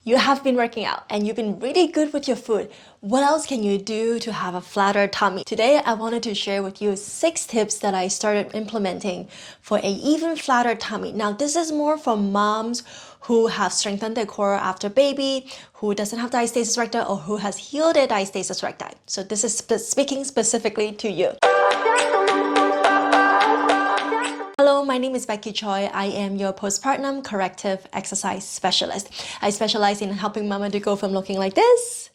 You have been working out and you've been really good with your food. What else can you do to have a flatter tummy? Today, I wanted to share with you 6 tips that I started implementing for an even flatter tummy. Now, this is more for moms who have strengthened their core after baby, who doesn't have diastasis recti, or who has healed their diastasis recti. So this is speaking specifically to you. Hello, my name is Becky Choi. I am your postpartum corrective exercise specialist. I specialize in helping mama to go from looking like this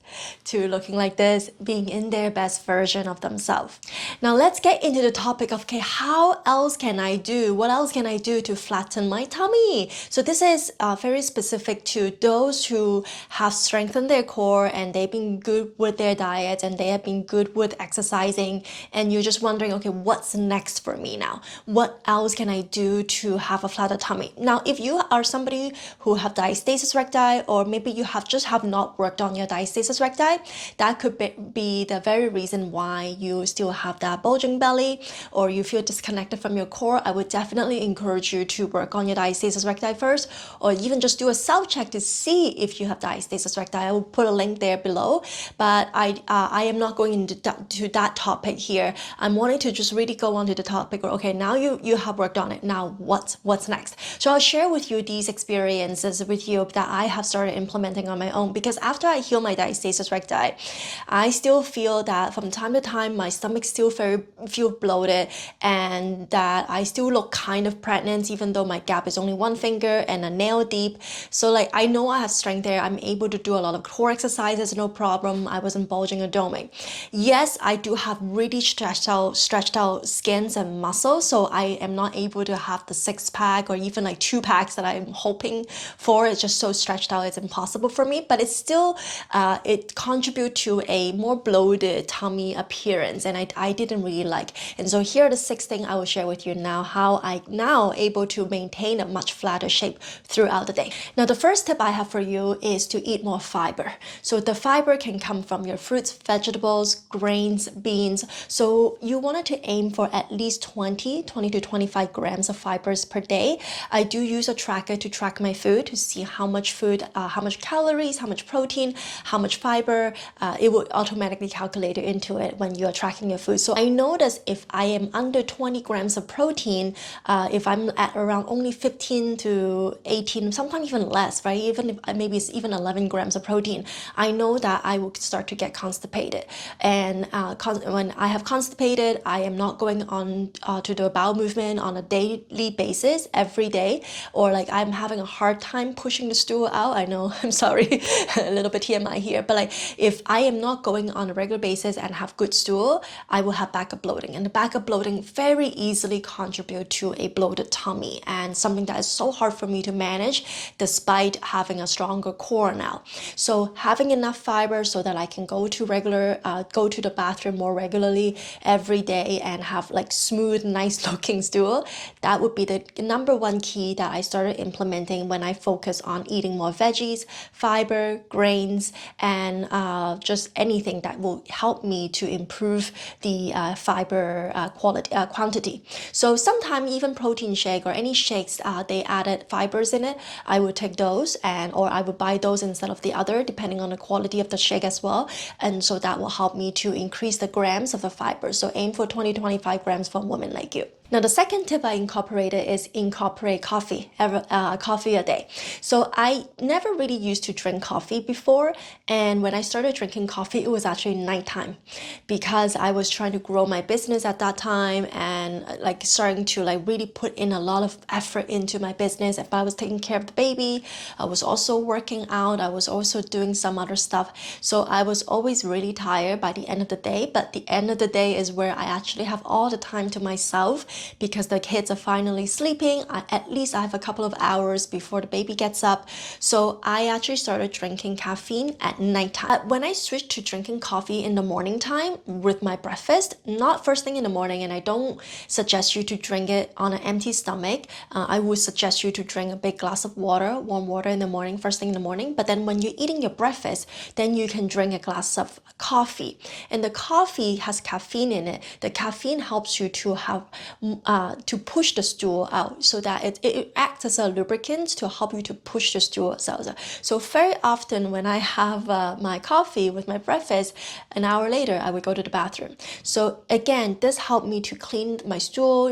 to looking like this, being in their best version of themselves. Now let's get into the topic of, okay, how else can I do? What else can I do to flatten my tummy? So this is very specific to those who have strengthened their core and they've been good with their diet and they have been good with exercising, and you're just wondering, okay, what's next for me now? What else can I do to have a flatter tummy? Now, if you are somebody who have diastasis recti, or maybe you have not worked on your diastasis recti, that could be the very reason why you still have that bulging belly or you feel disconnected from your core. I would definitely encourage you to work on your diastasis recti first, or even just do a self-check to see if you have diastasis recti. I will put a link there below, but I am not going into that topic here. I'm wanting to just really go on to the topic where, okay, now you have worked on it. Now what's next? So I'll share with you these experiences with you that I have started implementing on my own, because after I heal my diastasis recti, I still feel that from time to time my stomach still feel bloated, and that I still look kind of pregnant even though my gap is only 1 finger and a nail deep. So like, I know I have strength there. I'm able to do a lot of core exercises, no problem. I wasn't bulging or doming. Yes, I do have really stretched out skins and muscles, so I am not able to have the 6-pack or even like 2 packs that I'm hoping for. It's just so stretched out, it's impossible for me, but it's still it contributes to a more bloated tummy appearance, and I didn't really like. And so here are the 6 things I will share with you now, how I now able to maintain a much flatter shape throughout the day. Now, the first tip I have for you is to eat more fiber. So the fiber can come from your fruits, vegetables, grains, beans. So you wanted to aim for at least 20 to 25 grams of fibers per day. I do use a tracker to track my food to see how much food, how much calories, how much protein, how much fiber. It will automatically calculate it into it when you are tracking your food. So I notice if I am under 20 grams of protein, if I'm at around only 15 to 18, sometimes even less, right? Even if maybe it's even 11 grams of protein, I know that I will start to get constipated. And when I have constipated, I am not going on to do a bowel movement on a daily basis every day, or like I'm having a hard time pushing the stool out. I know, I'm sorry, a little bit TMI here, but like if I am not going on a regular basis and have good stool, I will have backup bloating, and the backup bloating very easily contribute to a bloated tummy, and something that is so hard for me to manage despite having a stronger core now. So having enough fiber so that I can go to the bathroom more regularly every day and have like smooth, nice looking stool, that would be the #1 key that I started implementing when I focus on eating more veggies, fiber, grains, and just anything that will help me to improve the fiber quantity. So sometimes even protein shake or any shakes, they added fibers in it. I would take those, or I would buy those instead of the other, depending on the quality of the shake as well. And so that will help me to increase the grams of the fiber. So aim for 20 to 25 grams for a woman like you. Now, the second tip I incorporated is incorporate coffee a day. So I never really used to drink coffee before, and when I started drinking coffee, it was actually nighttime, because I was trying to grow my business at that time and like starting to like really put in a lot of effort into my business. If I was taking care of the baby, I was also working out, I was also doing some other stuff. So I was always really tired by the end of the day, but the end of the day is where I actually have all the time to myself, because the kids are finally sleeping. At least I have a couple of hours before the baby gets up. So I actually started drinking caffeine at nighttime. When I switched to drinking coffee in the morning time with my breakfast, not first thing in the morning, and I don't suggest you to drink it on an empty stomach. I would suggest you to drink a big glass of water, warm water in the morning, first thing in the morning. But then when you're eating your breakfast, then you can drink a glass of coffee. And the coffee has caffeine in it. The caffeine helps you to have to push the stool out, so that it acts as a lubricant to help you to push the stool out. So very often when I have my coffee with my breakfast, an hour later I would go to the bathroom. So again, this helped me to clean my stool,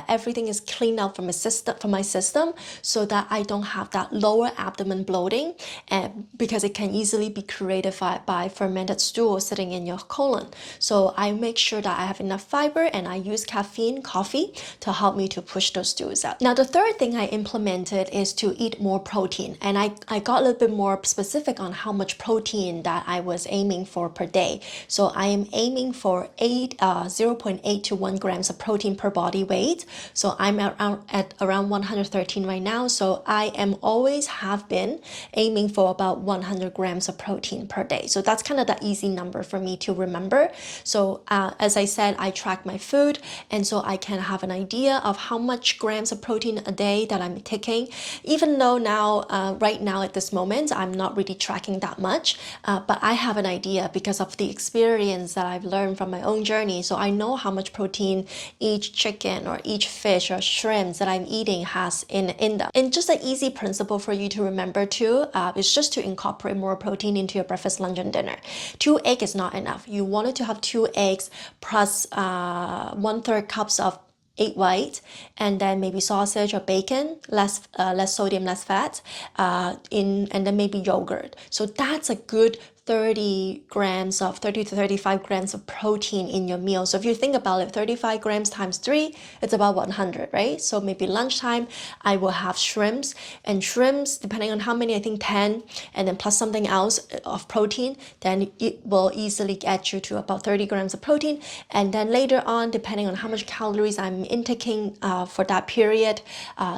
everything is cleaned out from my system, so that I don't have that lower abdomen bloating, and because it can easily be created by fermented stool sitting in your colon. So I make sure that I have enough fiber, and I use caffeine coffee to help me to push those stools out. Now the third thing I implemented is to eat more protein, and I got a little bit more specific on how much protein that I was aiming for per day. So I am aiming for 0.8 to 1 grams of protein per body weight. So I'm at around 113 right now. So I am always have been aiming for about 100 grams of protein per day. So that's kind of the easy number for me to remember. So as I said, I track my food, and so I can have an idea of how much grams of protein a day that I'm taking. Even though now, right now at this moment, I'm not really tracking that much, but I have an idea because of the experience that I've learned from my own journey. So I know how much protein each chicken or each fish or shrimps that I'm eating has in them. And just an easy principle for you to remember too is just to incorporate more protein into your breakfast, lunch, and dinner. 2 eggs is not enough. You wanted to have 2 eggs plus 1/3 cups of egg white, and then maybe sausage or bacon, less sodium, less fat, and then maybe yogurt. So that's a good 30 to 35 grams of protein in your meal. So if you think about it, 35 grams times 3, it's about 100, right? So maybe lunchtime, I will have shrimps, and shrimps, depending on how many, I think 10, and then plus something else of protein, then it will easily get you to about 30 grams of protein. And then later on, depending on how much calories I'm intaking for that period,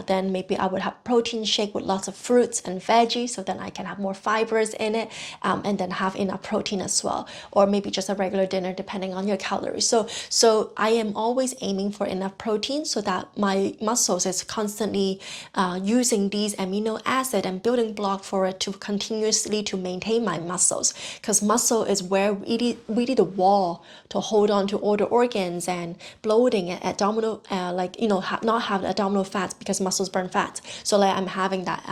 then maybe I would have protein shake with lots of fruits and veggies, so then I can have more fibers in it, and then have enough protein as well, or maybe just a regular dinner depending on your calories. So I am always aiming for enough protein so that my muscles is constantly using these amino acid and building block for it to continuously to maintain my muscles, because muscle is where we need a wall to hold on to all the organs and bloating and abdominal not have abdominal fat, because muscles burn fat. So like I'm having that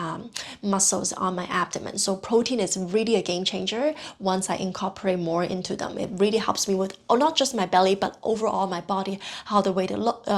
muscles on my abdomen. So protein is really a game changer once I incorporate more into them. It really helps me with not just my belly, but overall my body, how the way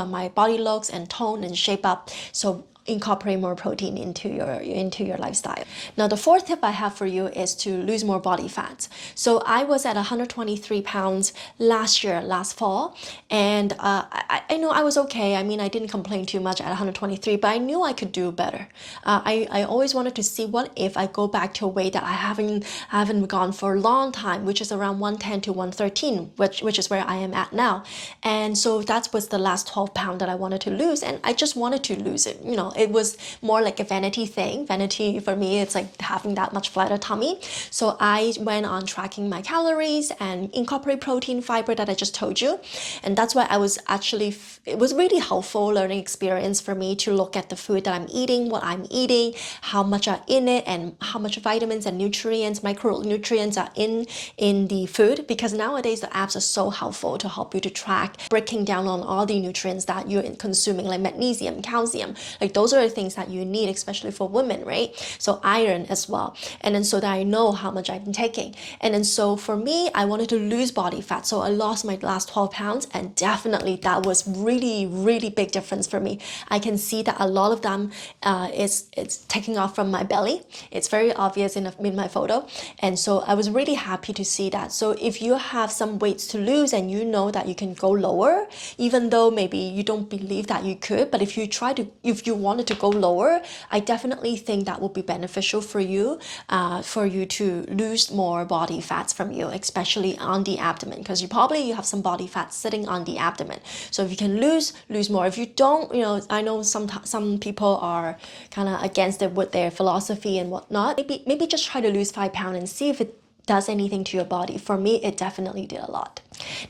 my body looks and tone and shape up. So incorporate more protein into your lifestyle. Now the fourth tip I have for you is to lose more body fat. So I was at 123 pounds last fall, and I know I was okay. I mean, I didn't complain too much at 123, but I knew I could do better. I always wanted to see what if I go back to a weight that I haven't gone for a long time, which is around 110 to 113, which is where I am at now. And so that was the last 12 pounds that I wanted to lose, and I just wanted to lose it. It was more like a vanity thing. Vanity for me, it's like having that much flatter tummy. So I went on tracking my calories and incorporate protein, fiber that I just told you. And that's why it was really helpful learning experience for me to look at the food that I'm eating, what I'm eating, how much are in it, and how much vitamins and nutrients, micronutrients are in the food. Because nowadays the apps are so helpful to help you to track, breaking down on all the nutrients that you're consuming, like magnesium, calcium, like those are the things that you need, especially for women, right? So iron as well. And then so that I know how much I've been taking. And then so for me, I wanted to lose body fat. So I lost my last 12 pounds, and definitely that was really, really big difference for me. I can see that a lot of them it's taking off from my belly. It's very obvious in my photo. And so I was really happy to see that. So if you have some weights to lose and you know that you can go lower, even though maybe you don't believe that you could, but if you wanted to go lower, I definitely think that would be beneficial for you to lose more body fats from you, especially on the abdomen, because you have some body fat sitting on the abdomen. So if you can lose more. If you don't, I know some people are kind of against it with their philosophy and whatnot. Maybe just try to lose 5 pounds and see if it does anything to your body. For me, it definitely did a lot.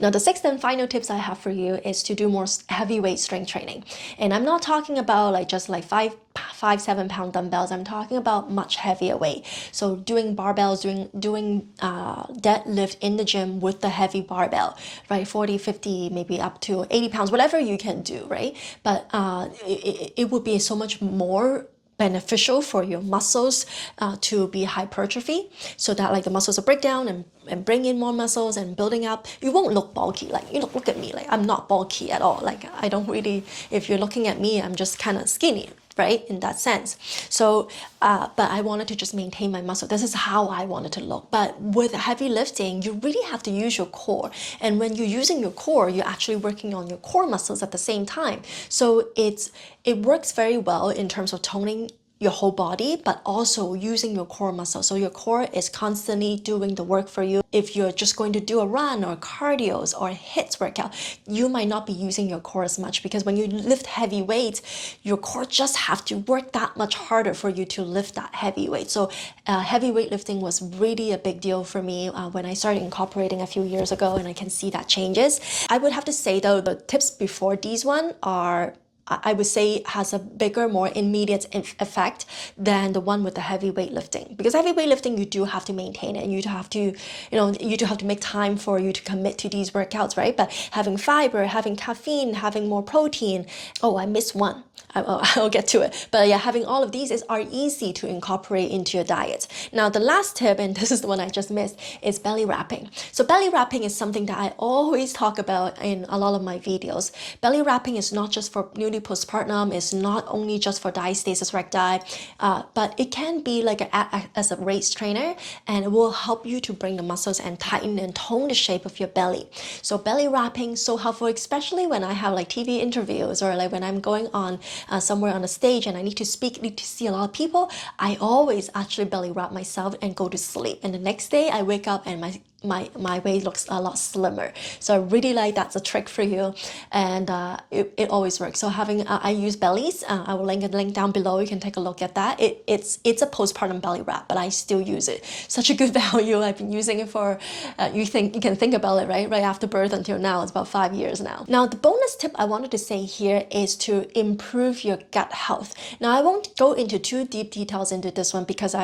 Now, the sixth and final tips I have for you is to do more heavyweight strength training. And I'm not talking about like just like 7 pound dumbbells. I'm talking about much heavier weight. So doing barbells, doing deadlift in the gym with the heavy barbell, right? 40, 50, maybe up to 80 pounds, whatever you can do, right? But it would be so much more beneficial for your muscles to be hypertrophy, so that like the muscles will break down and bring in more muscles and building up. You won't look bulky. Like, you look at me, like I'm not bulky at all. Like, I don't really, if you're looking at me, I'm just kind of skinny, right, in that sense. So but I wanted to just maintain my muscle. This is how I wanted to look. But with heavy lifting, you really have to use your core, and when you're using your core, you're actually working on your core muscles at the same time. So it works very well in terms of toning your whole body, but also using your core muscle. So your core is constantly doing the work for you. If you're just going to do a run or cardios or HIIT workout, you might not be using your core as much, because when you lift heavy weights, your core just have to work that much harder for you to lift that heavy weight. So heavy weightlifting was really a big deal for me when I started incorporating a few years ago, and I can see that changes. I would have to say though, the tips before these one are, I would say, has a bigger, more immediate effect than the one with the heavy weightlifting. Because heavy weightlifting, you do have to maintain it, and you do have to, you do have to make time for you to commit to these workouts, right? But having fiber, having caffeine, having more protein. Oh, I missed one. I'll get to it. But yeah, having all of these are easy to incorporate into your diet. Now, the last tip, and this is the one I just missed, is belly wrapping. So belly wrapping is something that I always talk about in a lot of my videos. Belly wrapping is not just for newly postpartum, it's not only just for diastasis recti, but it can be like as a race trainer, and it will help you to bring the muscles and tighten and tone the shape of your belly. So belly wrapping, so helpful, especially when I have like TV interviews, or like when I'm going on somewhere on a stage and I need to speak, need to see a lot of people. I always actually belly wrap myself and go to sleep, and the next day I wake up and my weight looks a lot slimmer. So I really like that's a trick for you, and it always works. So having I use bellies. I will link a link down below. You can take a look at that. It's a postpartum belly wrap, but I still use it. Such a good value. I've been using it for you can think about it, right after birth until now. It's about 5 years now. Now, the bonus tip I wanted to say here is to improve your gut health. Now, I won't go into too deep details into this one, because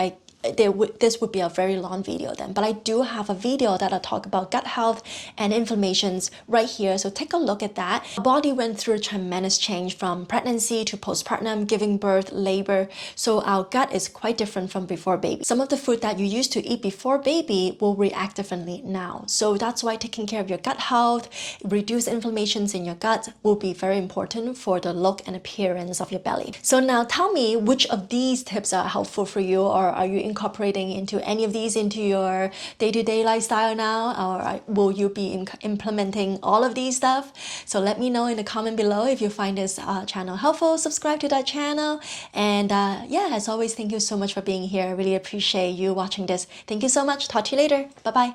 this would be a very long video then, but I do have a video that I talk about gut health and inflammations right here, so take a look at that. Our body went through a tremendous change from pregnancy to postpartum, giving birth, labor, so our gut is quite different from before baby. Some of the food that you used to eat before baby will react differently now, so that's why taking care of your gut health, reduce inflammations in your gut, will be very important for the look and appearance of your belly. So now tell me, which of these tips are helpful for you, or are you incorporating into any of these into your day-to-day lifestyle now, or will you be implementing all of these stuff? So let me know in the comment below if you find this channel helpful. Subscribe to that channel, and yeah, as always, thank you so much for being here. I really appreciate you watching this. Thank you so much. Talk to you later. Bye bye.